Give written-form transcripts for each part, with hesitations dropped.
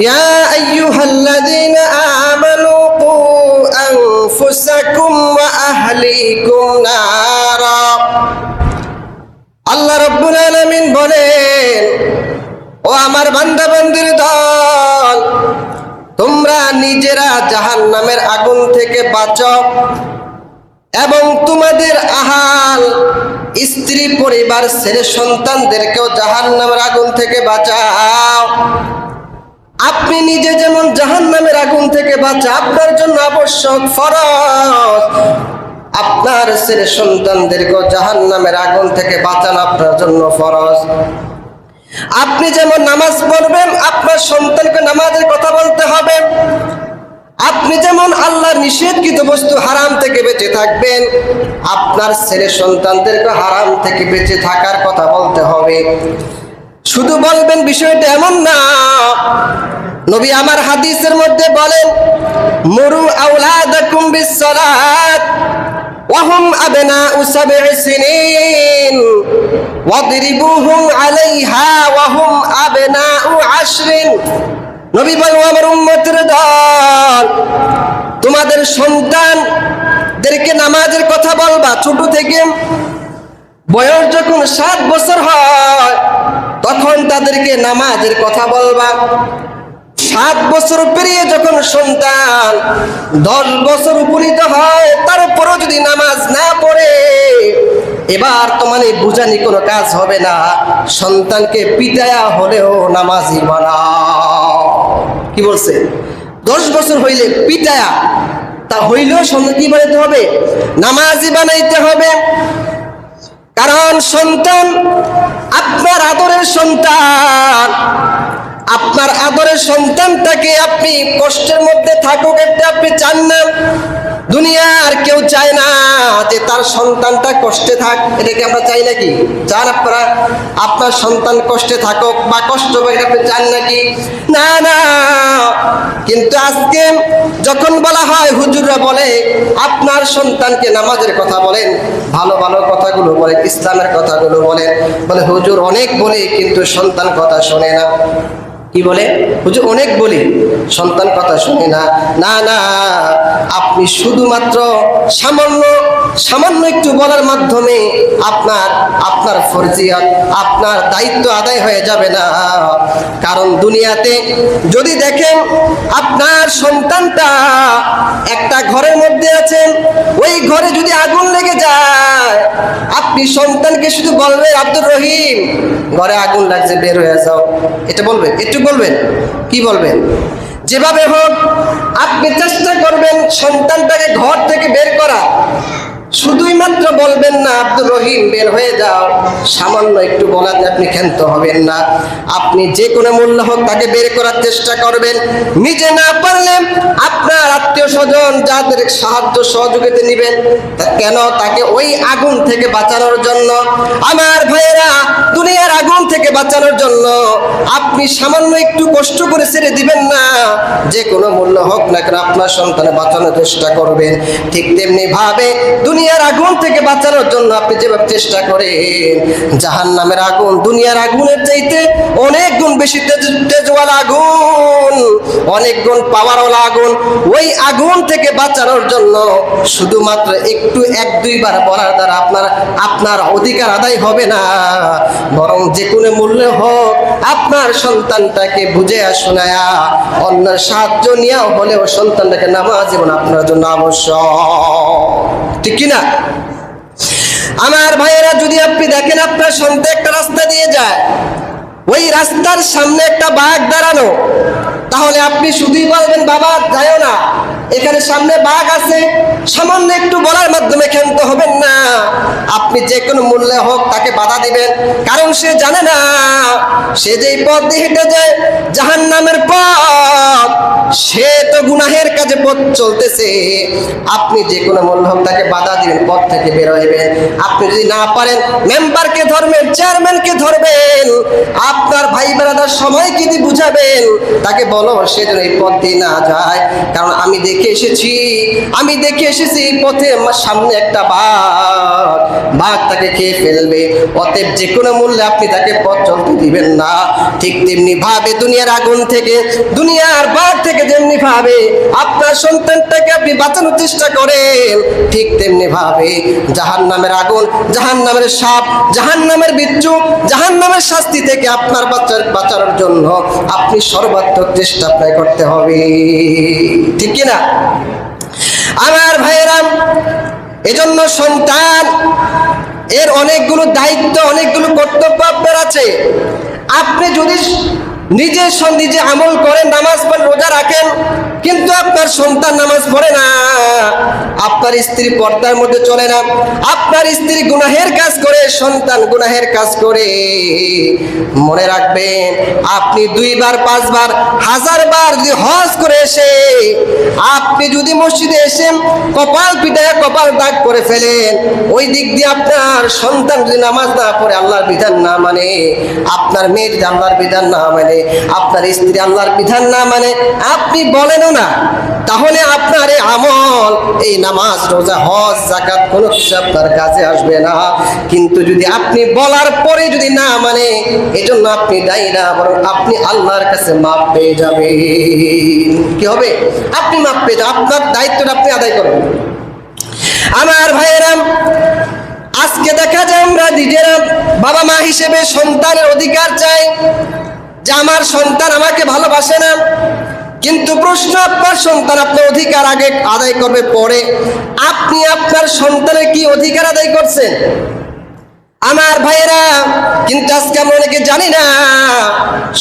ইয়া আইয়ুহাল্লাযীনা আমানু কু আনফুসাকুম ওয়া আহলিকুম নারা। আল্লাহ রাব্বুল আলামিন বলেন, ও আমার বান্দা বান্দির দল, তোমরা নিজেরা জাহান্নামের আগুন থেকে বাঁচো এবং তোমাদের আহাল, স্ত্রী, পরিবার, ছেলে সন্তানদেরকেও জাহান্নামের আগুন থেকে বাঁচাও। আপনি নিজে যেমন জাহান্নামের আগুন থেকে বাঁচা আপনার জন্য আবশ্যক, ফরজ, আপনার ছেলে সন্তানদেরকেও জাহান্নামের আগুন থেকে বাঁচানো আপনার জন্য ফরজ। আপনি যেমন নামাজ পড়বেন, আপনার সন্তানকে নামাজের কথা বলতে হবে। আপনি যেমন আল্লাহর নিষেধকৃত বস্তু হারাম থেকে বেঁচে থাকবেন, আপনার ছেলে সন্তানদেরকে হারাম থেকে বেঁচে থাকার কথা বলতে হবে। শুধু বলবেন বিষয়টা এমন না। নবী আমার হাদিসের মধ্যে বলেন, মুরু আওলাদাকুম বিসসালাত ওয়া হুম আবনাউ সাব'i সিনিন ওয়াদরিবুহুম আলাইহা ওয়া হুম আবনাউ আশরিন। নবী বলেন, আমার উম্মতের দল, তোমাদের সন্তানদেরকে নামাজের কথা বলবা। ছোট থেকে বয়স যখন 7 বছর হয় তখন তাদেরকে নামাজের কথা বলবা। 7 বছর পেরিয়ে যখন সন্তান 10 বছর উপনীত হয়, তারপরও যদি নামাজ না পড়ে, এবার তো মানে বুঝানি কোনো কাজ হবে না। সন্তানকে পিটায়া হলেও নামাজি বানাও। কি বলছে? 10 বছর হইলে পিটায়া তা হইলেও সন্তান কি বানাইতে হবে? নামাজি বানাইতে হবে। কারণ সন্তান আপনার আদরের সন্তান। আপনার আদরের সন্তানটাকে আপনি কষ্টের মধ্যে থাকুক, একটা আপনি চান না। দুনিয়ার কেউ চায় না যে তার সন্তানটা কষ্টে থাক। এটাকে আমরা চাই নাকি? চান আপনারা আপনার সন্তান কষ্টে থাকুক বা কষ্ট পাক, আপনি চান নাকি? না না। কিন্তু আজকে যখন বলা হয়, হুজুররা বলে আপনার সন্তানকে নামাজের কথা বলেন, ভালো ভালো কথাগুলো বলে, ইসলামের কথাগুলো বলেন, বলে হুজুর অনেক বলে কিন্তু সন্তান কথা শোনে না। কি বলে? হুজুর অনেক বলি, সন্তান কথা শুনে না। না না, আপনি শুধুমাত্র সামান্য একটু বলার মাধ্যমে আপনার ফরজিয়াত, আপনার দায়িত্ব আদায় হয়ে যাবে না। কারণ দুনিয়াতে যদি দেখেন আপনার সন্তানটা একটা ঘরের মধ্যে আছেন, ওই ঘরে যদি আগুন লেগে যায়, আপনি সন্তানকে শুধু বলবেন, আব্দুর রহিম ঘরে আগুন লাগছে, বের হয়ে যাও। এটা বলবেন? একটু বলবেন? কি বলবেন? যেভাবে হোক আপনি চেষ্টা করবেন সন্তানটাকে ঘর থেকে বের করা। শুধুই মাত্র বলবেন না, আব্দুর রহিম বের হয়ে যাও, সামান্য একটু বলাতে আপনি ক্ষান্ত হবেন না। আপনি যে কোনো মূল্য হোক তাকে বের করার চেষ্টা করবেন। নিজে না পারলে আপনার আত্মীয় স্বজন যাদের সাহায্য সহযোগিতা নেবেন, কেন? তাকে ওই আগুন থেকে বাঁচানোর জন্য। আমার ভাইয়েরা, দুনিয়ার আগুন থেকে বাঁচানোর জন্য আপনি সামান্য একটু কষ্ট করে ছেড়ে দিবেন না। যে কোনো মূল্য হোক না কেন আপনার সন্তানের বাঁচানোর চেষ্টা করবেন। ঠিক তেমনি ভাবে দুনিয়ার আগুন থেকে বাঁচানোর জন্য আপনি যেভাবে চেষ্টা করেন, জাহান্নামের আগুন দুনিয়ার আগুনের চাইতে অনেক গুণ বেশি তেজওয়ালা আগুন, অনেক গুণ পাওয়ারওয়ালা আগুন। ওই আগুন থেকে বাঁচানোর জন্য শুধুমাত্র একটু 1-2 বার বলার দ্বারা আপনার অধিকার আদায় হবে না। বরং যে কোনো মূল্যে হোক আপনার সন্তানটাকে বুঝে শোনায়া অন্যের সাহায্য নিয়েও হলেও সন্তানটাকে নামাজ জীবন আপনার জন্য আবশ্যক। ঠিক কিনা? আমার ভাইয়েরা, যদি আপনি দেখেন আপনার সন্তান একটা রাস্তা দিয়ে যায়, ওই রাস্তার সামনে একটা বাঘ দাঁড়ানো, তাহলে আপনি শুধুই বলবেন, বাবা যাও না, এখানে সামনে বাঘ আছে। সামান্য একটু বলার মাধ্যমে ক্ষান্ত হবেন না। আপনি যে কোনো মূল্যে হোক তাকে বাধা দিবেন। কারণ সে জানে না, সে যেই পথ দিয়ে হেঁটে যায় জাহান্নামের পথ, সে তো গুনাহের কাজে পথ চলতেছে, আপনি যে কোনো মূল্য হোক তাকে বাধা দিবেন, পথ থেকে বের হইবেন। আপনি যদি না পারেন মেম্বারকে ধরবেন, চেয়ারম্যানকে ধরবেন, আপনার ভাই বেড়াদার সময়কে দিয়ে বুঝাবেন, তাকে বলো সে যেন এই পথ দিয়ে না যায়। কারণ আমি দেখে এসেছি এই পথে আমার সামনে একটা বাঘ তাকে খেয়ে ফেলবে। অতএব যে কোনো মূল্যে আপনি তাকে পথ চলতে দিবেন না। ঠিক তেমনি ভাবে দুনিয়ার আগুন থেকে, দুনিয়ার বাঘ থেকে যেমনি ভাবে আপনার সন্তানটাকে আপনি বাঁচানোর চেষ্টা করেন, ঠিক তেমনি ভাবে জাহান্নামের আগুন, জাহান্নামের সাপ, জাহান্নামের বিচ্ছু, জাহান্নামের শাস্তি থেকে আপনার বাঁচানোর জন্য আপনি সর্বাত্মক চেষ্টা আপনাকে করতে হবে। ঠিক কিনা আমার ভাইয়েরা? এজন্য সন্তান এর অনেকগুলো দায়িত্ব, অনেকগুলো কর্তব্য আপনার আছে। আপনি যদি নিজে আমল করেন, নামাজ পড়েন, রোজা রাখেন, কিন্তু আপনার সন্তান নামাজ পড়ে না, আপনার স্ত্রী পর্দার মধ্যে চলে না, আপনার স্ত্রী গুনাহের কাজ করে, সন্তান গুনাহের কাজ করে, মনে রাখবেন আপনি 2 বার 5 বার 1000 বার যদি হজ করে এসে আপনি যদি মসজিদে এসে কপাল পিটায় কপাল দাগ করে ফেলেন, ওই দিক দিয়ে আপনার সন্তান যদি নামাজ না পড়ে, আল্লাহর বিধান না মানে, আপনার মেয়ে যদি আল্লাহর বিধান না মানে, আপনার স্ত্রী আল্লাহর বিধান না মানে, আপনি বলেনও না, তাহলে আপনার এই আমল, এই নামাজ, রোজা, হজ, যাকাত কোনো কিছু আপনার কাজে আসবে না। কিন্তু যদি আপনি বলার পরে যদি না মানে, এজন্য আপনি দায়ী না, বরং আপনি আল্লাহর কাছে মাপ পেয়ে যাবেন। কি হবে? আপনি মাপ পেয়ে যাবেন, আপনার দায়িত্বটা আপনি আদায় করবেন। আমার ভাইয়েরা, আজকে দেখা যায় আমরা নিজেরা বাবা মা হিসেবে সন্তানের অধিকার চাই যে আমার সন্তান আমাকে ভালোবাসে না। কিন্তু প্রশ্ন, আপনার সন্তান আপনার অধিকার আগে আদায় করবে পরে, আপনি আপনার সন্তানের কি অধিকার আদায় করছেন? আমার ভাইয়েরা, কিন্তু আজকে আমরা অনেকে জানি না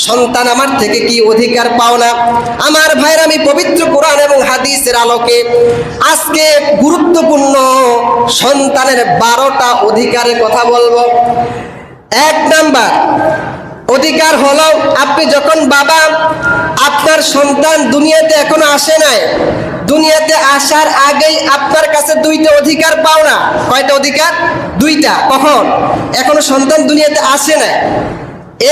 সন্তান আমার থেকে কি অধিকার পাওনা। আমার ভাইয়েরা, আমি পবিত্র কোরআন এবং হাদিসের আলোকে আজকে গুরুত্বপূর্ণ সন্তানের 12টা অধিকারের কথা বলবো। 1 নাম্বার অধিকার হলো, আপনি যখন বাবা, আপনার সন্তান দুনিয়াতে এখনো আসে নাই, দুনিয়াতে আসার আগেই আপনার কাছে 2টা অধিকার পাও না। কয়টা অধিকার? 2টা। কখন? এখনো সন্তান দুনিয়াতে আসে না,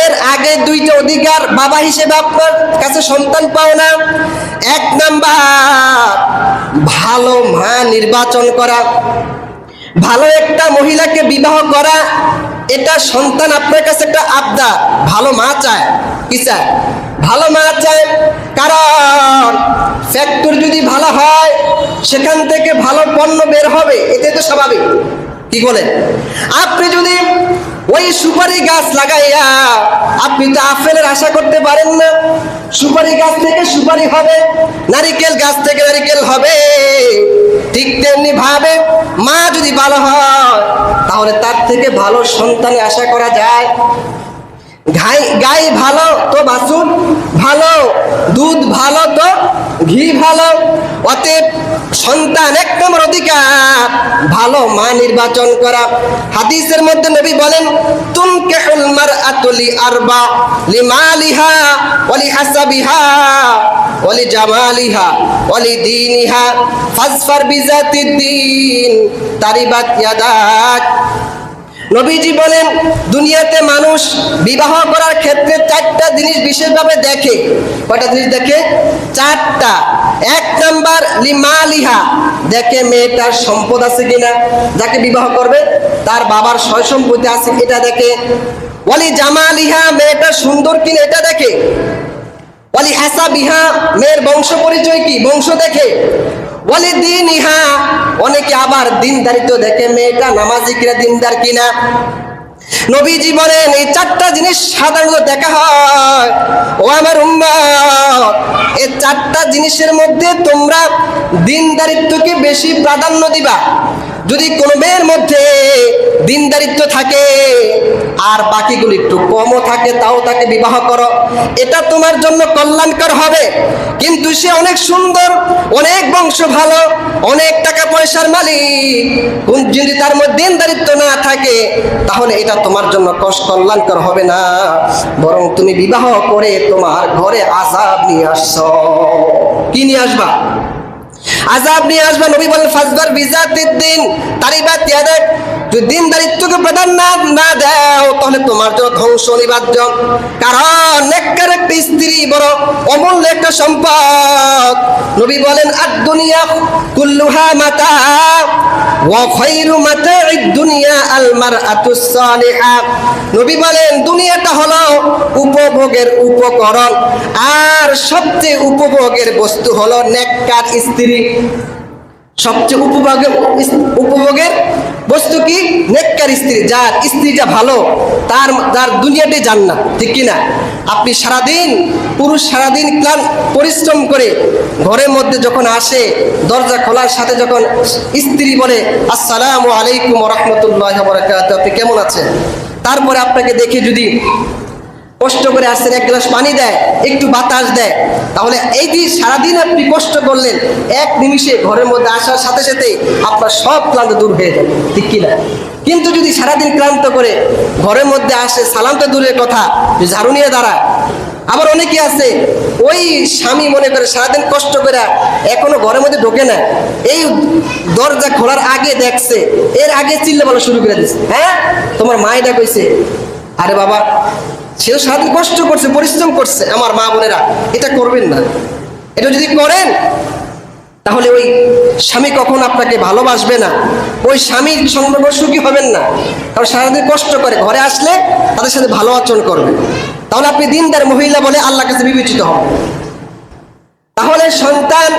এর আগে 2টা অধিকার বাবা হিসেবে আপনার কাছে সন্তান পাও না। 1 নাম্বার, ভালো মা নির্বাচন করা, ভালো একটা মহিলাকে বিবাহ করা, এটা সন্তান আপনার কাছে একটা আবদার। ভালো মা চায়, কি চায়? ভালো মা চায়। কারণ ফ্যাক্টরি যদি ভালো হয়, সেখান থেকে ভালো পণ্য বের হবে, এটাই তো স্বাভাবিক। কি বলেন? আপনি যদি ওই সুপারি গাছ লাগাইয়া আপনি তো আপেলের আশা করতে পারেন না, সুপারি গাছ থেকে সুপারি হবে, নারিকেল গাছ থেকে নারিকেল হবে। ঠিক তেমনি ভাবে মা যদি ভালো হয়, তাহলে তার থেকে ভালো সন্তানের আশা করা যায়। গাই ভালো তো বাছুর ভালো, দুধ ভালো তো ঘি ভালো। অতএব সন্তান 1 নম্বর অধিকার ভালো মা নির্বাচন করা। হাদিসের মধ্যে নবী বলেন, তুনকিহুল মারআতু লিআরবা, লিমালিহা ওয়া লিহাসাবিহা ওয়া লিজামালিহা ওয়া লিদীনিহা ফাজফার বিযাতিদ্দীন তারিবাত ইয়াদাক। নবীজি বলেন, দুনিয়াতে মানুষ বিবাহ করার ক্ষেত্রে 4টা জিনিস বিশেষভাবে দেখে। কয়টা জিনিস দেখে? 4টা। 1 নাম্বার লিমালিহা, দেখে মেয়েটার সম্পদ আছে কিনা, যাকে বিবাহ করবে তার বাবার সয় সম্পত্তি আছে, এটা দেখে। ওয়ালি জামালিহা, মেয়েটা সুন্দর কিনা এটা দেখে। ওয়ালি হাসাবিহা, মেয়ের বংশ পরিচয় কি, বংশ দেখে। ওয়ালি দীনিহা, অনেকে আবার দিনদারিত্ব দেখে, মেয়েটা নামাজি কিনা, দিনদার কিনা। নবীজি বলেন, এই 4টা জিনিস সাধারণত দেখা হয়। ও আমার উম্মত, এই 4টা জিনিসের মধ্যে তোমরা দিনদারিত্বকে বেশি প্রাধান্য দিবা। যদি কোনো মেয়ের মধ্যে দিনদারিত্ব থাকে আর বাকিগুলো একটু কমও থাকে, তাও তাকে বিবাহ করো, এটা তোমার জন্য কল্যাণকর হবে। কিন্তু সে অনেক সুন্দর, অনেক বংশ ভালো, অনেক টাকা পয়সার মালিক, যদি তার মধ্যে দিনদারিত্ব না থাকে, তাহলে এটা তোমার জন্য কল্যাণকর হবে না, বরং তুমি বিবাহ করে তোমার ঘরে আযাব নিয়ে আসছো। কি কি নিয়ে আসবা? আযাব নিয়ে আসবা। নবী বলেন ফাসবার বিজাতিদ দিন তারিবাত ইয়াদাক, যদি দিনদারিত্বকে প্রাধান্য না দাও তাহলে তোমার জন্য ধ্বংস অনিবার্য। কারণ নেককার একটা স্ত্রী বড় অমূল্য একটা সম্পদ। নবী বলেন আদ-দুনিয়া কুল্লুহা মাতা ওয়া খায়রু মাতা'id দুনিয়া আল মারআতুস সালিহা। নবী বলেন দুনিয়াটা হলো উপভোগের উপকরণ, আর সবচেয়ে উপভোগের বস্তু হলো নেককার স্ত্রী। সবচেয়ে উপভোগের বস্তু কি? নেককার স্ত্রী। যার স্ত্রীটা ভালো তার দুনিয়াটাই জান্নাত, ঠিক কিনা? আপনি সারাদিন, পুরুষ সারাদিন পরিশ্রম করে ঘরের মধ্যে যখন আসে, দরজা খোলার সাথে যখন স্ত্রী বলে আসসালামু আলাইকুম ওয়া রাহমাতুল্লাহি ওয়া বারাকাতুহু, আপনি কেমন আছেন? তারপরে আপনাকে দেখে যদি কষ্ট করে আসছেন, এক গ্লাস পানি দেয়, একটু বাতাস দেয়, তাহলে এই যে সারাদিন আপনি কষ্ট করলেন, এক নিমিষে ঘরের মধ্যে আসার সাথে সাথেই আপনার সব ক্লান্ত দূর হয়ে যাবে, ঠিক কিনা? কিন্তু যদি সারাদিন ক্লান্ত করে ঘরের মধ্যে আসে, সালাম তো দূরের কথা, ঝাড়ু নিয়ে দাঁড়ায়। আবার অনেকে আছে ওই স্বামী মনে করে সারাদিন কষ্ট করে এখনো ঘরের মধ্যে ঢোকে না, এই দরজা খোলার আগে দেখছে, এর আগে চিল্লা বলা শুরু করে দিচ্ছে, হ্যাঁ তোমার মা এটা কইছে। আরে বাবা, সেও সারাদিন কষ্ট করছে, পরিশ্রম করছে। আমার মা বোনেরা, এটা করবেন না। এটা যদি করেন তাহলে ওই স্বামী কখন আপনাকে ভালোবাসবে না, ওই স্বামীর সম্পর্ক সুখী হবেন না। কারণ সারাদিন কষ্ট করে ঘরে আসলে তাদের সাথে ভালো আচরণ করবেন, তাহলে আপনি দিনদার মহিলা বলে আল্লাহর কাছে বিবেচিত হবেন। তাহলে সন্তান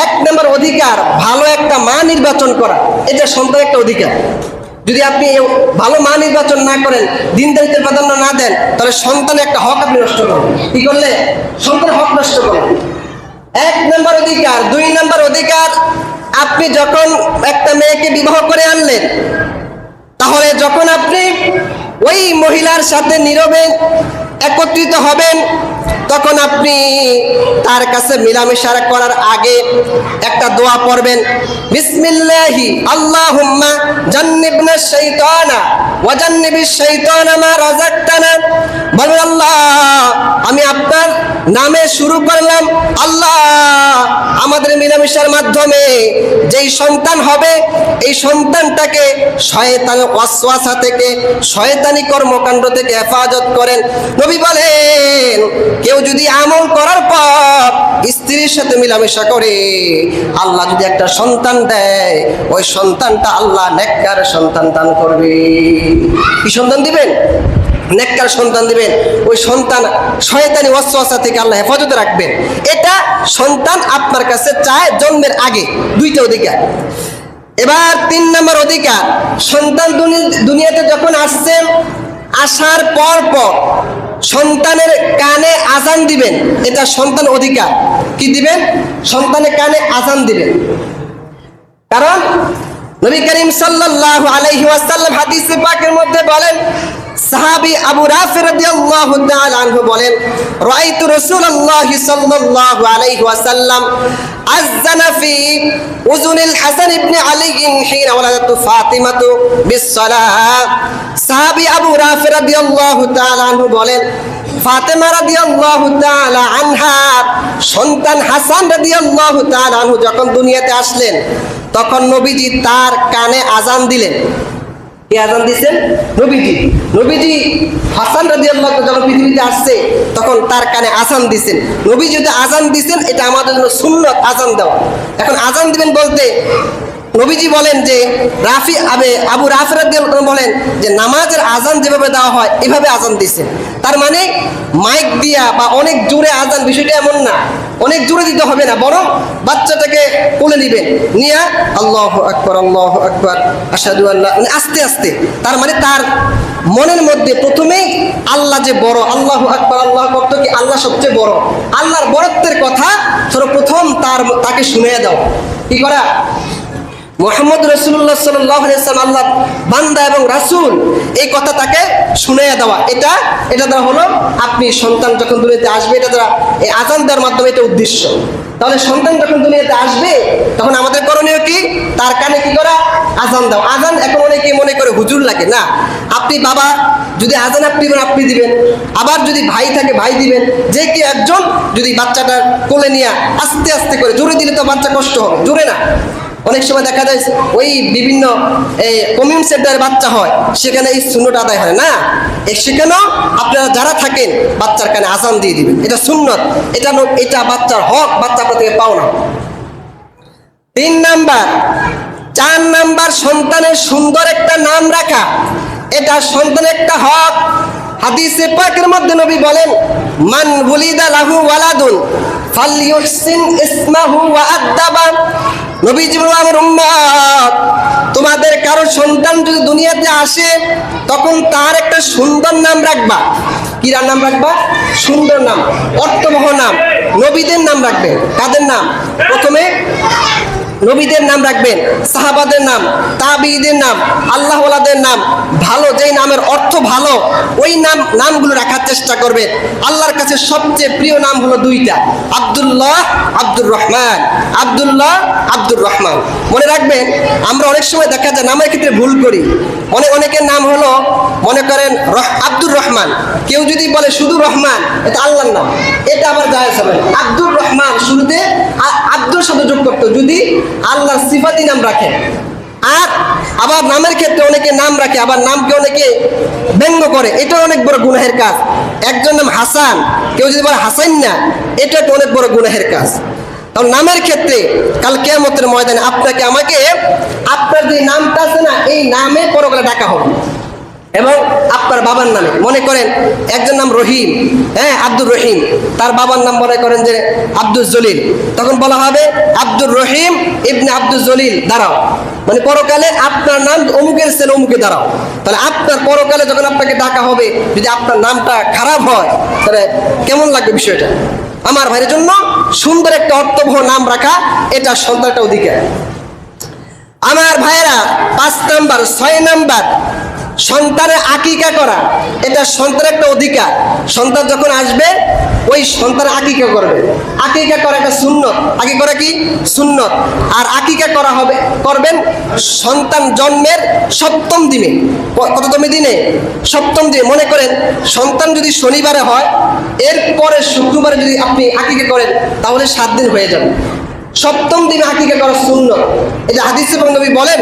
এক নম্বর অধিকার ভালো একটা মা নির্বাচন করা, এটা সন্তান একটা অধিকার। যদি আপনি ভালো মা নির্বাচন না করেন, দিনদারিত্বের প্রাধান্য না দেন, তাহলে সন্তানের একটা হক আপনি নষ্ট করবেন। কি করলে? সন্তানের হক নষ্ট করবেন। এক নম্বর অধিকার। দুই নম্বর অধিকার, আপনি যখন একটা মেয়েকে বিবাহ করে আনলেন, তাহলে যখন আপনি ওই মহিলার সাথে নীরবে একত্রিত হবেন, তখন আপনি তার কাছে মিলামেশা করার আগে একটা দোয়া পড়বেন, বিসমিল্লাহি আল্লাহুম্মা জান্নিবনা শাইতানা ওয়া জান্নিবিশ শাইতানা মা রাযাকতানা। বলুন, আল্লাহ আমি আপনার নামে শুরু করলাম, আল্লাহ আমাদের মিলামেশার মাধ্যমে যেই সন্তান হবে, এই সন্তানটাকে শয়তানের ওয়াসওয়াসা থেকে, শয়তানি কর্মকাণ্ড থেকে হেফাজত করেন। নবী বলেন, কেউ যদি আমল করার পর স্ত্রীর সাথে মিলামেশা করে, আল্লাহ যদি একটা সন্তান দেয়, ওই সন্তানটা আল্লাহ নেককার সন্তান দান করবে। কি সন্তান দিবেন? নেককার সন্তান দিবেন। ওই সন্তান শয়তানি ওয়াসওয়াসা থেকে আল্লাহ হেফাজতে রাখবেন। এটা সন্তান আপনার কাছে চায় জন্মের আগে। দুইটা অধিকার। এবার তিন নম্বর অধিকার, সন্তান দুনিয়াতে যখন আসছে, আসার পর সন্তানের কানে আজান দিবেন, এটা সন্তান অধিকার। কি দিবেন? সন্তানের কানে আজান দিবেন। কারণ নবী করিম সাল্লাল্লাহু আলাইহি ওয়াসাল্লাম হাদিসে পাকের মধ্যে বলেন, সাহাবী আবু রাফি রাদিয়াল্লাহু তাআলা আনহু বলেন, রাআইতু রাসূলুল্লাহ সাল্লাল্লাহু আলাইহি ওয়াসাল্লাম আযানা ফি উযুনিল হাসান ইবনে আলী হিনা ওয়ালাদাতু ফাতিমাতু বিস-সালাহ। সাহাবী আবু রাফি রাদিয়াল্লাহু তাআলা আনহু বলেন, ফাতেমা রাদিয়াল্লাহু তাআলা আনহা সন্তান হাসান রাদিয়াল্লাহু তাআলা আনহু যখন দুনিয়াতে আসলেন, তখন নবীজি তার কানে আজান দিলেন। কে আজান দিয়েছেন? নবীজি হাসান রাদিয়াল্লাহু তাআলা যখন পৃথিবীতে আসছে, তখন তার কানে আজান দিয়েছেন। নবীজি যদি আজান দিয়েছেন, এটা আমাদের জন্য সুন্নাত আজান দেওয়া। এখন আজান দিবেন বলতে নবীজি বলেন যে আবু রাফি রাদিয়াল্লাহু তাআলা বলেন যে নামাজের আজান যেভাবে দেওয়া হয় এভাবে আজান দিয়েছেন। তার মানে মাইক দিয়া বা অনেক জোরে আজান, বিষয়টা এমন না, অনেক জোরে দিতে হবে না, বরং বাচ্চাটাকে কোলে নেবেন, নিয়ে আল্লাহু আকবার আল্লাহু আকবার আশহাদু আল্লাহ, মানে আস্তে আস্তে। তার মানে তার মনের মধ্যে প্রথমেই আল্লাহ যে বড়, আল্লাহু আকবার আল্লাহু আকবার, কি আল্লাহ সবচেয়ে বড়, আল্লাহর বড়ত্বের কথা সর্বপ্রথম তাকে শুনিয়ে দাও। কি করা? মুহাম্মদ রাসূলুল্লাহ সাল্লাল্লাহু আলাইহি ওয়াসাল্লাম আল্লাহ বান্দা এবং রাসূল, এই কথা তাকে শুনিয়ে দেওয়া। এটা দ্বারা হলো আপনি সন্তান যখন দুনিয়াতে আসবে, এটা দ্বারা এই আজান দেওয়ার মাধ্যমে এটা উদ্দেশ্য। তাহলে সন্তান যখন দুনিয়াতে আসবে তখন আমাদের করণীয় কি? তার কানে কি করা? আজান দাও। আজান এখন অনেকে মনে করে হুজুর লাগে, না, আপনি বাবা যদি আজান আপনি দিবেন, আবার যদি ভাই থাকে ভাই দিবেন, যে কি একজন যদি বাচ্চাটার কোলে নিয়ে আস্তে আস্তে করে, জোরে দিলে তো বাচ্চা কষ্ট হবে, জোরে না। অনেক সময় দেখা যায় ওই বিভিন্ন কমিউন সেন্টারের বাচ্চা হয়, সেখানে এই সুন্নত আদায় হয় না, সেখানেও আপনারা যারা থাকেন বাচ্চার কানে আজান দিয়ে দিবেন, এটা সুন্নত, এটা বাচ্চার হক, বাচ্চা আপনার থেকে পাও না। 3 নাম্বার, 4 নাম্বার, সন্তানের সুন্দর একটা নাম রাখা, এটা সন্তানের একটা হক। হাদিসে পাকের মধ্যে নবী বলেন, মান বুলিদা লাহু ওয়ালাদুন ফালইউহসিন ইসমাহু ওয়া আদাবা। নবীজি বলেন, আমার উম্মত, তোমাদের কারো সন্তান যদি দুনিয়াতে আসে তখন তার একটা সুন্দর নাম রাখবা। কি নাম রাখবা? সুন্দর নাম, অর্থবহ নাম। নবীদের নাম রাখবেন। কাদের নাম? প্রথমে নবীদের নাম রাখবেন, সাহাবাদের নাম, তাবিঈদের নাম, আল্লাহওয়ালাদের নাম, ভালো যেই নামের অর্থ ভালো ওই নামগুলো রাখার চেষ্টা করবেন। আল্লাহর কাছে সবচেয়ে প্রিয় নাম হলো 2টা, আব্দুল্লাহ, আব্দুর রহমান। আব্দুল্লাহ, আব্দুর রহমান মনে রাখবেন। আমরা অনেক সময় দেখা যায় নামের ক্ষেত্রে ভুল করি। অনেকের নাম হলো মনে করেন আব্দুর রহমান, কেউ যদি বলে শুধু রহমান, এটা আল্লাহর নাম, এটা আবার জায়েজ হবে না। আব্দুর রহমান শুরুতে আব্দুর সাথে যোগ করতে যদি আল্লাহর সিফাতি নাম রাখে। আর আবার নামের ক্ষেত্রে অনেকে নাম রাখে, আবার নামকে অনেকে ব্যঙ্গ করে, এটা অনেক বড় গুনাহের কাজ। একজন নাম হাসান, কেউ যদি বলে হাসান না, এটা একটা অনেক বড় গুনাহের কাজ। কারণ নামের ক্ষেত্রে কাল কিয়ামতের ময়দানে আপনাকে আমাকে আপনার যে নামটা আছে না, এই নামে পরকালে ডাকা হবে। এবং আপনার বাবার নামে মনে করেন একজন নাম রহিম, হ্যাঁ, আব্দুর রহিম, তার বাবার নাম মনে করেন যে আব্দুল জলিল, তখন বলা হবে আব্দুর রহিম ইবনে আব্দুল জলিল দাঁড়াও, মানে পরকালে আপনার নাম অমুকের ছেলে অমুকে দাঁড়াও। তাহলে আপনার পরকালে যখন আপনাকে ডাকা হবে, যদি আপনার নামটা খারাপ হয় তাহলে কেমন লাগবে বিষয়টা? আমার ভাইয়ের জন্য সুন্দর একটা অর্থবহ নাম রাখা, এটা সন্তানটা অধিকার। আমার ভাইয়েরা 5 নাম্বার, 6 নাম্বার, সন্তানের আকিকা করা, এটা সন্তানের একটা অধিকার। সন্তান যখন আসবে ওই সন্তান আকিকা করবে। আকিকা করা একটা সুন্নত। আকিকা করা কি? সুন্নত। আর আকিকা করা হবে করবেন সন্তান জন্মের 7ম দিনে। কততম দিনে? 7ম দিনে। মনে করেন সন্তান যদি শনিবারে হয়, এরপরে শুক্রবারে যদি আপনি আকিকা করেন তাহলে 7 দিন হয়ে যাবে। 7ম দিনে আকিকা করা সুন্নত। এটা হাদিসে নবী বলেন,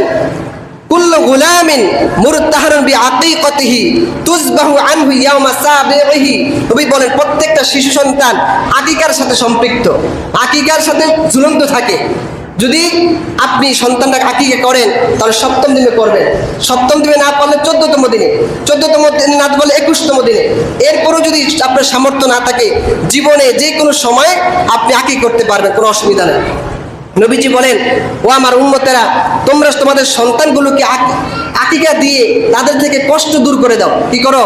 কুল্লু গুলামিন মুরতাহারুন বিআকিকাতিহি তুযবাহু আনহু ইয়াওমা সাবিহি। নবী বলেন প্রত্যেকটা শিশু সন্তান আকিকার সাথে সম্পৃক্ত, আকিকার সাথে ঝুলন্ত থাকে। যদি আপনি সন্তানটাকে আকিকা করেন তাহলে 7ম দিনে করবেন। 7ম দিনে না পারলে 14তম দিনে, 14তম দিনে না পারলে 21তম দিনে। এরপরও যদি আপনার সামর্থ্য না থাকে, জীবনে যে কোনো সময় আপনি আকিকা করতে পারবেন, কোনো অসুবিধা নেই। নবীজি বলেন, ও আমার উম্মতেরা, তোমরা তোমাদের সন্তানগুলোকে আকিকা দিয়ে তাদের থেকে কষ্ট দূর করে দাও। কি করো?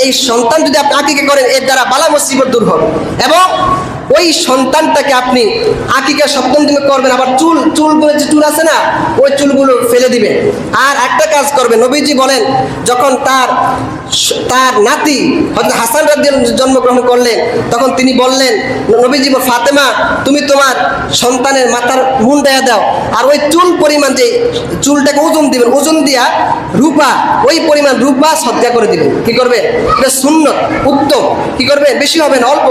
এই সন্তান যদি আপনি আকিকা করেন, এর দ্বারা বালা মুসিবত দূর হবে। এবং ওই সন্তানটাকে আপনি আকিকা 7ম দিনে করবেন। আবার চুলগুলো যে চুল আছে না, ওই চুলগুলো ফেলে দিবেন। আর একটা কাজ করবেন, নবীজি বলেন যখন তার নাতি হযরত হাসান রাদিয়াল্লাহু জন্মগ্রহণ করলেন, তখন তিনি বললেন, নবীজি ফাতেমা, তুমি তোমার সন্তানের মাথার মুন্ডায়া দাও, আর ওই চুল পরিমাণ যে চুলটাকে ওজন দিবেন, ওজন দিয়া রূপা, ওই পরিমাণ রূপা সদকা করে দিবেন। কি করবে? এটা সুন্নত, উত্তম। কি করবে? বেশি হবে না, অল্প।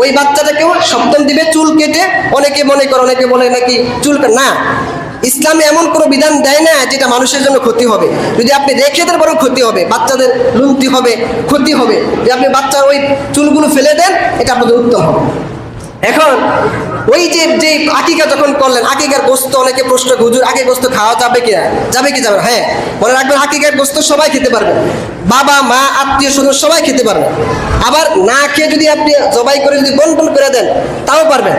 ওই বাচ্চাটাকেও 7ম দিবে চুল কেটে। অনেকে মনে করে, অনেকে বলে নাকি চুল না, ইসলামে এমন কোনো বিধান দেয় না যেটা মানুষের জন্য ক্ষতি হবে। যদি আপনি রেখে দেন বরং ক্ষতি হবে, বাচ্চাদের লুন্তি হবে, ক্ষতি হবে। যদি আপনি বাচ্চার ওই চুলগুলো ফেলে দেন, এটা আপনাদের উত্তম হবে। এখন ওই যে আকিকা যখন করলেন, আকিকার গোস্ত, অনেকে প্রশ্ন, হুজুর আকিকার গোস্ত খাওয়া যাবে কি? যাবে কি যাবে? হ্যাঁ, মনে রাখবেন আকিকার গোস্ত সবাই খেতে পারবে, বাবা মা আত্মীয় স্বজন সবাই খেতে পারবে। আবার না খেয়ে যদি আপনি জবাই করে যদি বন্টন করে দেন তাও পারবেন,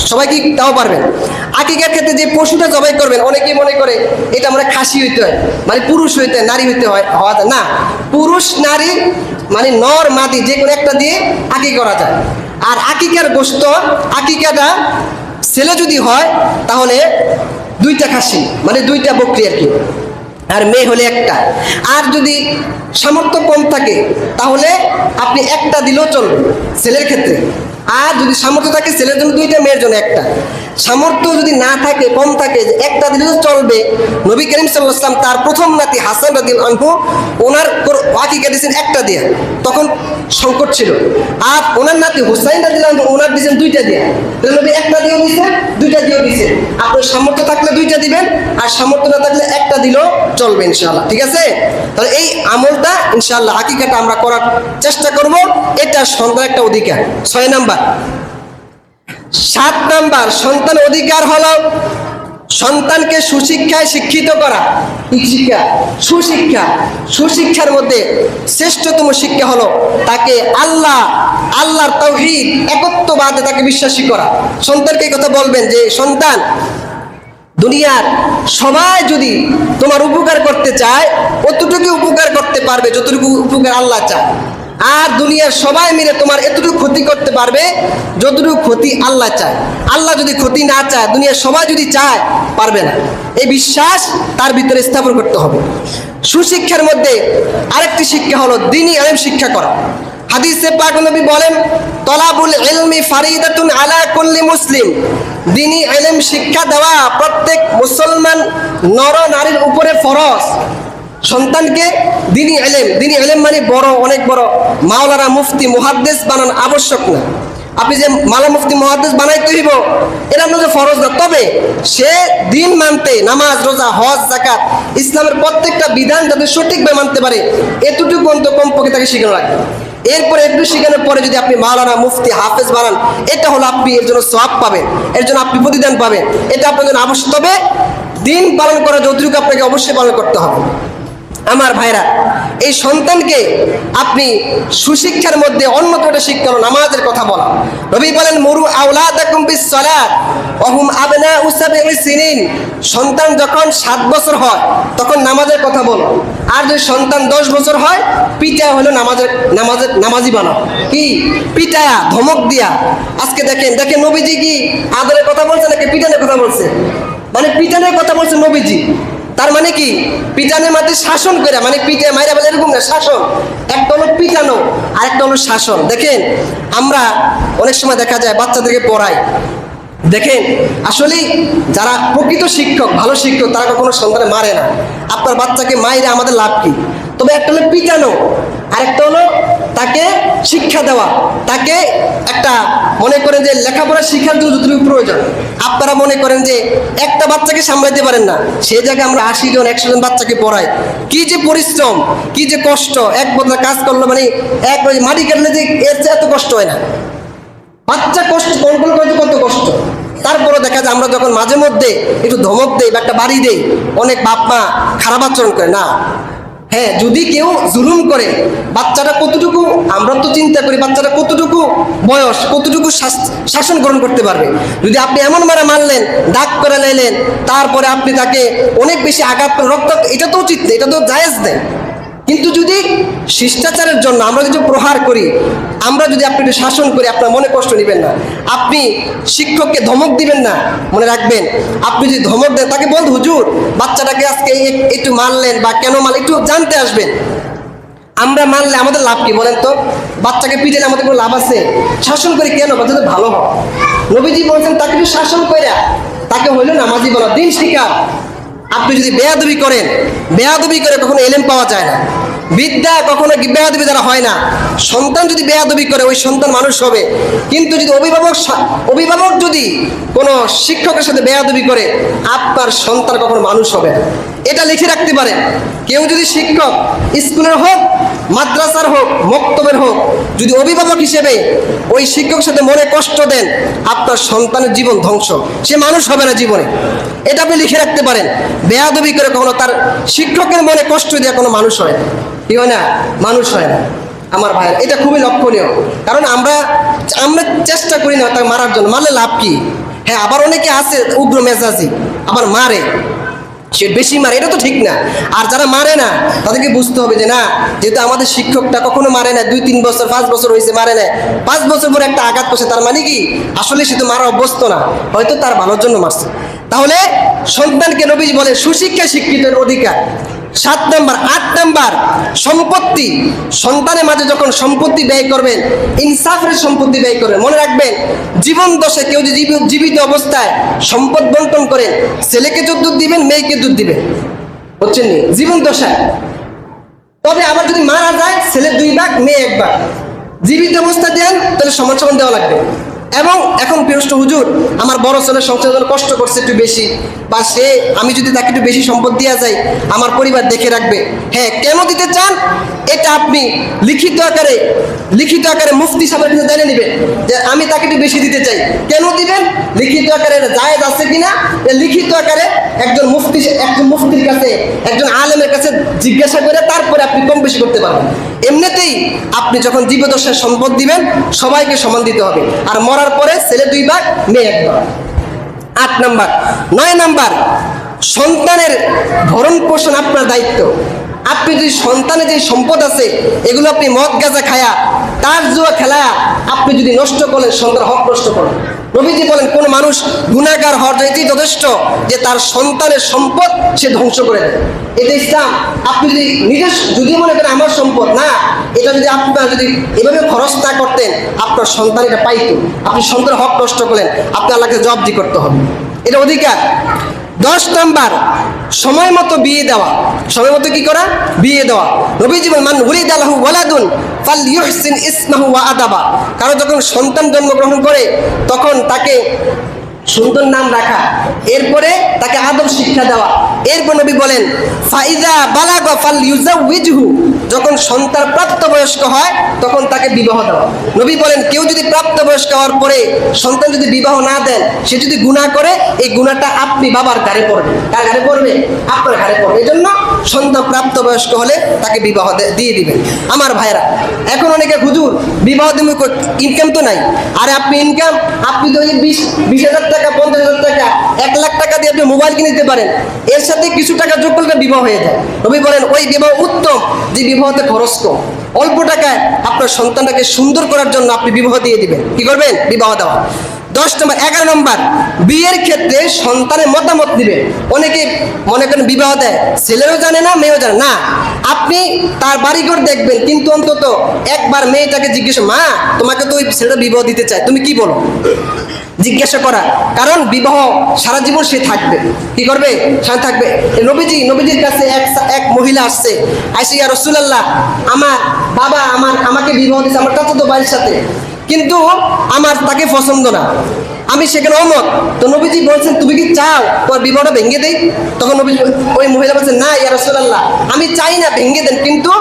সবাই কি তাও পারবেন। আকিকার ক্ষেত্রে যে পশুটা জবাই করবেন, অনেকেই মনে করে এটা মানে খাসি হইতে হয়, মানে পুরুষ হইতে হয়, নারী হইতে হয়, হওয়া যায় না। পুরুষ নারী মানে নর মাদি যে কোনো একটা দিয়ে আকিকা করা যায়। আর আকিকার গোস্ত, আকিকাটা ছেলে যদি হয় তাহলে 2টা খাসি, মানে 2টা বকরি আর কি, আর মেয়ে হলে একটা। আর যদি সামর্থ্য কম থাকে তাহলে আপনি একটা দিলেও চলবে ছেলের ক্ষেত্রে। আর যদি সামর্থ্য থাকে ছেলের জন্য 2টা, মেয়ের জন্য 1টা। সামর্থ্য যদি না থাকে, কম থাকে, যে 1টা দিলে তো চলবে, নবী করিম সাল্লাল্লাহু আলাইহি ওয়াসাল্লাম তার প্রথম নাতি হাসান রাদিয়াল্লাহু আনহু ওনার আকিকা দিয়েছেন 1টা দিয়ে, তখন সংকট ছিল। আর ওনার নাতি হুসাইন রাদিয়াল্লাহু আনহু ওনার দিয়েছেন 2টা দিয়ে। তাহলে নবী 1টা দিয়েও দিয়েছেন, 2টা দিয়েও দিয়েছেন। আপনার সামর্থ্য থাকলে 2টা দিবেন, আর সামর্থ্য না থাকলে 1টা দিলেও চলবে ইনশাআল্লাহ, ঠিক আছে? তাহলে এই আমলটা ইনশাআল্লাহ আকিকাটা আমরা করার চেষ্টা করব, এটা সন্তান একটা অধিকার। 6 নাম্বার। 7 নাম্বার সন্তান অধিকার হলো সন্তানকে সুশিক্ষায় শিক্ষিত করা। কি শিক্ষা? সুশিক্ষা। সুশিক্ষার মধ্যে শ্রেষ্ঠতম শিক্ষা হলো তাকে আল্লাহর তাওহীদ, একত্ববাদে তাকে বিশ্বাসী করা। সন্তানকে এই কথা বলবেন যে সন্তান, দুনিয়ার সবাই যদি তোমার উপকার করতে চায়, অতটুকু উপকার করতে পারবে যতটুকু উপকার আল্লাহ চায়। আর দুনিয়ার সবাই মিলে তোমার এতটুকু ক্ষতি করতে পারবে যতটুকু ক্ষতি আল্লাহ চায়। আল্লাহ যদি ক্ষতি না চায়, দুনিয়ার সবাই যদি চায়, পারবে না। এই বিশ্বাস তার ভিতরে স্থাপন করতে হবে। সুশিক্ষার মধ্যে আরেকটি শিক্ষা হলো দ্বীনি ইলম শিক্ষা করা। হাদিসে পাক নবী বলেন, তলাবুল ইলমি ফারিদাতুন আলা কুল্লি মুসলিম। দ্বীনি ইলম শিক্ষা দেওয়া প্রত্যেক মুসলমান নর নারীর উপরে ফরজ। সন্তানকে দ্বীনি ইলম মানে বড়, অনেক বড় মাওলানা, মুফতি, মুহাদ্দিস বানানো আবশ্যক না। আপনি যে মালা, মুফতি, মুহাদ্দিস বানাইতে হইব, এটা আপনাদের ফরজ না। তবে সে দিন মানতে, নামাজ, রোজা, হজ, যাকাত, ইসলামের প্রত্যেকটা বিধান যাতে সঠিকভাবে মানতে পারে, এতটুকু অন্তত কমপক্ষে তাকে শিখানো লাগবে। এরপরে একটু শিখানোর পরে যদি আপনি মাওলানা, মুফতি, হাফেজ বানান, এটা হলো আপনি এর জন্য সওয়াব পাবেন, এর জন্য আপনি প্রতিদান পাবেন। এটা আপনার জন্য আবশ্যক। তবে দিন পালন করা যতটুকু আপনাকে অবশ্যই পালন করতে হবে। আমার ভাইরা, এই সন্তানকে আপনি সুশিক্ষার মধ্যে অন্যতম একটা শিক্ষা হলো নামাজের কথা বলা। নবী বলেন, মুরু আওলাদাকুম বিস-সালাত ওয়া হুম আবনাউ সাবঈ সিনিন। সন্তান যখন 7 বছর হয় তখন নামাজের কথা বলো। আর যদি সন্তান 10 বছর হয়, পিটায়া হলো নামাজি বানাও। কি? পিটায়া, ধমক দিয়া। আজকে দেখেন নবীজি কি আদরের কথা বলছে নাকি পিটানোর কথা বলছে? মানে পিটানোর কথা বলছে নবীজি। তার মানে কি? পিটানোর মধ্যে শাসন করে, মানে পিঠে মাইরা বলে এরকম না, শাসন। একটা হলো পিটানো আর একটা হলো শাসন। দেখেন আমরা অনেক সময় দেখা যায় বাচ্চাদেরকে পড়াই, দেখেন আসলে যারা প্রকৃত শিক্ষক, ভালো শিক্ষক, তারা কখনো সন্তানে মারে না। আপনার বাচ্চাকে মাইরে আমাদের লাভ কি? তবে একটা হলো পিটানো, আর একটা হলো তাকে শিক্ষা দেওয়া। তাকে একটা মনে করেন যে লেখাপড়া শিক্ষার জন্য যতটুকু প্রয়োজন, আপনারা মনে করেন যে একটা বাচ্চাকে সামলাইতে পারেন না, সেই জায়গায় আমরা 80 জন 100 জন বাচ্চাকে পড়াই। কি যে পরিশ্রম, কি যে কষ্ট। এক বছর কাজ করলো মানে এক মাটি কাটলে যে এর চেয়ে এত কষ্ট হয় না। বাচ্চা কষ্ট কন্ট্রোল করতে কত কষ্ট। তারপরে দেখা যায় আমরা যখন মাঝে মধ্যে একটু ধমক দেই বা একটা বাড়ি দেই, অনেক বাপ মা খারাপ আচরণ করে না। হ্যাঁ, যদি কেউ জুলুম করে, বাচ্চাটা কতটুকু, আমরা তো চিন্তা করি বাচ্চাটা কতটুকু বয়স, কতটুকু শাসন গ্রহণ করতে পারবে। যদি আপনি এমন মারা মারলেন, দাগ করে লাইলেন, তারপরে আপনি তাকে অনেক বেশি আঘাত করে রক্ত, এটা তো উচিত নেই, এটা তো জায়েজ নেই। কিন্তু যদি শিষ্টাচারের জন্য আমরা যদি প্রহার করি, আমরা যদি আপনি একটু শাসন করি, আপনার মনে কষ্ট নেবেন না। আপনি শিক্ষককে ধমক দিবেন না, মনে রাখবেন। আপনি যদি ধমক দেন, তাকে বলুন, হুজুর বাচ্চাটাকে আজকে একটু মারলেন বা কেন মারলেন, একটু জানতে আসবেন। আমরা মানলে আমাদের লাভ কি বলেন তো? বাচ্চাকে পিটালে আমাদের কোনো লাভ আছে? শাসন করি কেন? বাচ্চাদের ভালো হয়। নবীজি বলছেন তাকে একটু শাসন কইরা তাকে হইল নামাজি বলা, দিন শিক্ষা। আপনি যদি বেয়াদবি করেন, বেয়াদবি করে কখনো এলেম পাওয়া যায় না। বিদ্যা কখনো বেয়াদবি দ্বারা হয় না। সন্তান যদি বেয়াদবি করে, ওই সন্তান মানুষ হবে। কিন্তু যদি অভিভাবক যদি কোনো শিক্ষকের সাথে বেয়াদবি করে, আপনার সন্তান কখনো মানুষ হবে না। এটা লিখে রাখতে পারেন। কেউ যদি শিক্ষক, স্কুলের হোক, মাদ্রাসার হোক, মক্তবের হোক, যদি অভিভাবক হিসেবে ওই শিক্ষকের সাথে মনে কষ্ট দেন, আপনার সন্তানের জীবন ধ্বংস, সে মানুষ হবে না জীবনে। এটা আপনি লিখে রাখতে পারেন। বেয়াদবি করে কখনো তার শিক্ষকের মনে কষ্ট দিয়ে কোনো মানুষ হয় না। কি হয় না? মানুষ হয় না। আমার ভাইয়ের, এটা খুবই লক্ষণীয়। কারণ আমরা চেষ্টা করি না তাকে মারার জন্য। মারলে লাভ কি? হ্যাঁ, আবার অনেকে আছে উগ্র মেজাজি, আবার মারে, সে বেশি মারে, এটা তো ঠিক না। আর যারা মারে না, তাদেরকে বুঝতে হবে যে না, যেহেতু আমাদের শিক্ষকটা কখনো মারে না, 2-3 বছর 5 বছর হয়েছে মারে না, 5 বছর পরে একটা আঘাত করছে, তার মানে কি আসলে সে তো মারা অভ্যস্ত না, হয়তো তার ভালোর জন্য মারছে। তাহলে সন্তানকে নবী বলে সুশিক্ষা শিক্ষিতের অধিকার। 7 নাম্বার 8 নাম্বার সম্পত্তি, সন্তানের মাঝে যখন সম্পত্তি ব্যয় করবেন ইনসাফের সম্পত্তি ব্যয় করবেন। মনে রাখবেন জীবন দশায় কেউ যদি জীবিত অবস্থায় সম্পদ বন্টন করেন, ছেলেকে দুধ দিবেন, মেয়েকে দুধ দিবেন, বুঝছেন নি, জীবন দশায়। তবে আবার যদি মারা যায় ছেলে 2 ভাগ মেয়ে 1 ভাগ, জীবিত অবস্থা দেন তাহলে সমান সমান দেওয়া লাগবে। এবং এখন প্রশ্ন, হুজুর আমার বড় ছেলে সংসার জন্য কষ্ট করছে একটু বেশি, বা আমি যদি তাকে একটু বেশি সম্পদ দেওয়া যায় আমার পরিবার দেখে রাখবে। হ্যাঁ, কেন দিতে চান এটা আপনি লিখিত আকারে মুফতি সাহেবের কাছে জেনে নেবেন যে আমি তাকে একটু বেশি দিতে চাই, কেন দিবেন, লিখিত আকারে জায়েজ আছে কিনা, লিখিত আকারে একজন মুফতির কাছে, একজন আলেমের কাছে জিজ্ঞাসা করে তারপরে আপনি কম বেশি করতে পারবেন। এমনিতেই আপনি যখন জীবদশায় সম্পদ দিবেন সবাইকে সমান দিতে হবে, আর মরার পরে ছেলে 2 ভাগ মেয়ে 1 ভাগ। 8 নাম্বার। 9 নাম্বার সন্তানের ভরণ পোষণ আপনার দায়িত্ব। আপনি যদি সন্তানের যে সম্পদ আছে এগুলো আপনি মদ গাঁজা খায়া, তার জুয়া খেলা আপনি যদি নষ্ট করেন, সন্তান হক নষ্ট করেন। নবীজি বলেন কোন মানুষ গুনাহগার হওয়ার জন্যই যথেষ্ট যে তার সন্তানের সম্পদ সে ধ্বংস করে দেয়। এটা ইসলাম। আপনি যদি মনে করেন আমার সম্পদ না, এটা যদি আপনার যদি এভাবে খরচ না করতেন আপনার সন্তান এটা পাইতো, আপনি সন্তানের হক নষ্ট করলেন, আপনি আল্লাহকে জবাবদিহি করতে হবে, এটা অধিকার। 10 নাম্বার সময় মতো বিয়ে দেওয়া। সময় মতো কি করা? বিয়ে দেওয়া। নবীজি বলেন মান উলিদা লাহু ওয়ালাদুন ফালইউহসিন ইসমাহু ওয়া আদাবা। কারো যখন সন্তান জন্মগ্রহণ করে তখন তাকে সুন্দর নাম রাখা, এরপরে তাকে আদব শিক্ষা দেওয়া। এরপর নবী বলেন ফাইজা বালাগা ফালইউজাউইজহু, যখন সন্তান প্রাপ্তবয়স্ক হয় তখন তাকে বিবাহ দেওয়া। নবী বলেন কেউ যদি প্রাপ্তবয়স্ক হওয়ার পরে সন্তান যদি বিবাহ না দেন, সে যদি গুনাহ করে এই গুনাহটা আপনি বাবার ঘাড়ে পড়বে। কার ঘাড়ে পড়বে? আপনার ঘাড়ে পড়বে। এজন্য সন্তান প্রাপ্তবয়স্ক হলে তাকে বিবাহ দিয়ে দিবেন। আমার ভাইরা, এখন অনেকে হুজুর বিবাহ দিবে, ইনকাম তো নাই। আরে আপনি ইনকাম, আপনি তো 20,000 টাকা, 50,000 টাকা, 1 লাখ টাকা দিয়ে আপনি মোবাইল কিনে দিতে পারেন, এর সাথে কিছু টাকা যোগ করলে বিবাহ হয়ে যায়। নবী বলেন ওই বিবাহ উত্তম যে বিবাহতে খরচ কম। অল্প টাকায় আপনার সন্তানটাকে সুন্দর করার জন্য আপনি বিবাহ দিয়ে দিবেন। কি করবেন? বিবাহ দেওয়া। 10 নম্বর। 11 নম্বর বিয়ের ক্ষেত্রে সন্তানের মতামত দিবেন। অনেকে মনে করেন বিবাহ দেয়, ছেলেও জানে না মেয়েও জানে না, আপনি তার বাড়িঘর দেখবেন কিন্তু অন্তত একবার মেয়েটাকে জিজ্ঞেস, মা তোমাকে তো ওই ছেলেটা বিবাহ দিতে চায়, তুমি কি বলো, জিজ্ঞাসা করা। কারণ বিবাহ সারা জীবন সে থাকবে। কি করবে? সারা থাকবে। নবীজির কাছে এক মহিলা আসছে, আইসা ইয়া রাসূলুল্লাহ আমার বাবা আমাকে বিবাহ দিয়েছে আমার চাচাতো ভাইয়ের সাথে, কিন্তু আমার তাকে পছন্দ না, আমি সেখানে অমত। তো নবীজি বলছেন তুমি কি চাও তোমার বিবাহটা ভেঙে দেই? তখন ওই মহিলা বলছেন না ইয়া রাসূলুল্লাহ আমি চাই না ভেঙে দেন, কিন্তু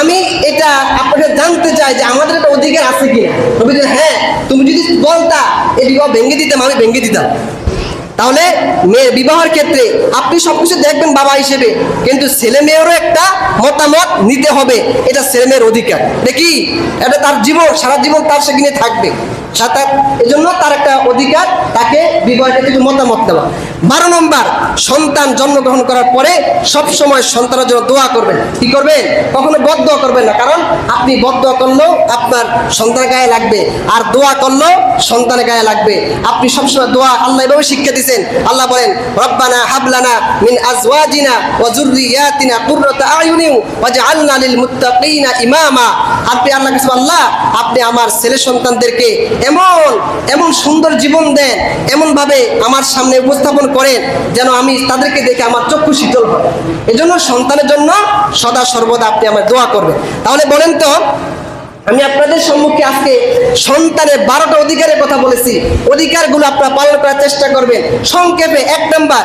আমি এটা আপনাকে জানতে চাই যে আমাদের একটা অধিকার আছে কিনা। নবীজি হ্যাঁ তুমি যদি বলতা এই বিবাহ ভেঙে দিতাম, আমি ভেঙে দিতাম। তাহলে মেয়ের বিবাহের ক্ষেত্রে আপনি সবকিছু দেখবেন বাবা হিসেবে, কিন্তু ছেলে মেয়েরও একটা মতামত নিতে হবে, এটা ছেলে মেয়ের অধিকার। দেখি এটা তার জীবন, সারা জীবন তার সেখানে থাকবে, এই জন্য তার একটা অধিকার, তাকে বিবাহের কিছু মতামত দেওয়া। 12 নম্বর সন্তান জন্মগ্রহণ করার পরে সবসময় সন্তানের জন্য দোয়া করবেন। কি করবেন? কখনো বদদোয়া করবেন না, কারণ আপনি বদদোয়া করলেও আপনার সন্তানের গায়ে লাগবে, আর দোয়া করলেও সন্তানের গায়ে লাগবে। আপনি সবসময় দোয়া, আল্লাহ এভাবে শিক্ষা দিয়েছেন। আল্লাহ বলেন রব্বানা হাবলানা মিন আজওয়াজিনা ওয়া যুররিয়াতিনা কুররাতা আয়ুনিন ওয়াজআলনা লিল মুত্তাকিনা ইমামা। আপনি আল্লাহ কাছে আল্লাহ আপনি আমার ছেলে সন্তানদেরকে এমন সুন্দর জীবন দেন, এমন ভাবে আমার সামনে উপস্থাপন করেন যেন আমি তাদেরকে দেখে আমার চক্ষু শীতল হয়। এজন্য সন্তানের জন্য সদা সর্বদা আপনি আমার দোয়া করবেন। তাহলে বলেন তো, আমি আপনাদের সম্মুখে আজকে সন্তানের 12টা অধিকারের কথা বলেছি, অধিকারগুলো আপনারা পালন করার চেষ্টা করবেন। সংক্ষেপে 1 নাম্বার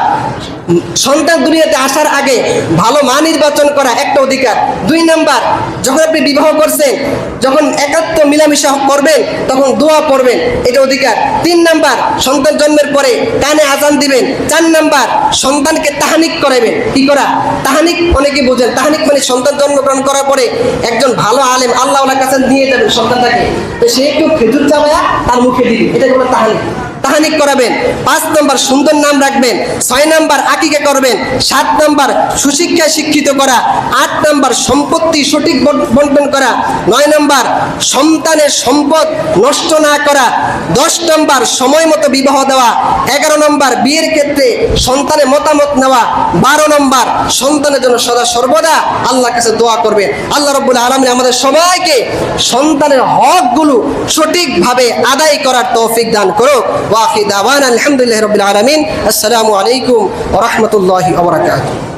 সন্তান দুনিয়াতে আসার আগে ভালো মা নির্বাচন করা একটা অধিকার। 2 নাম্বার যখন আপনি বিবাহ করছেন, যখন একাত্ম মিলামিশা করবেন তখন দোয়া পড়বেন, এটা অধিকার। 3 নাম্বার সন্তান জন্মের পরে কানে আজান দিবেন। 4 নাম্বার সন্তানকে তাহানিক করাবেন। কি করা? তাহানিক অনেকে বোঝেন, তাহানিক মানে সন্তান জন্মগ্রহণ করার পরে একজন ভালো আলেম আল্লাহর কাছে নিয়ে যাবেন সন্তানটাকে, তো সে একটু খেজুর চাবায়া তার মুখে দিবে, এটা হলো তাহানিক। মানিক করাবেন, 5 নাম্বার সুন্দর নাম রাখবেন, 6 নাম্বার আকিকা করবেন, 7 নাম্বার সুশিক্ষায় শিক্ষিত করা, 8 নাম্বার সম্পত্তি সঠিক বন্টন করা, 9 নাম্বার সন্তানের সম্পদ নষ্ট না করা, 10 নাম্বার সময় মতো বিবাহ দেওয়া, 11 নাম্বার বিয়ের ক্ষেত্রে সন্তানের মতামত নেওয়া, 12 নাম্বার সন্তানের জন্য সদা সর্বদা আল্লাহর কাছে দোয়া করবেন। আল্লাহ রাব্বুল আলামিন আমাদের সবাইকে সন্তানের হকগুলো সঠিকভাবে আদায় করার তৌফিক দান করুক। ওয়া আখিরু দাওয়ানা আলহামদুলিল্লাহি রাব্বিল আলামিন। আসসালামু আলাইকুম ওয়া রাহমাতুল্লাহি ওয়া বারাকাতুহু।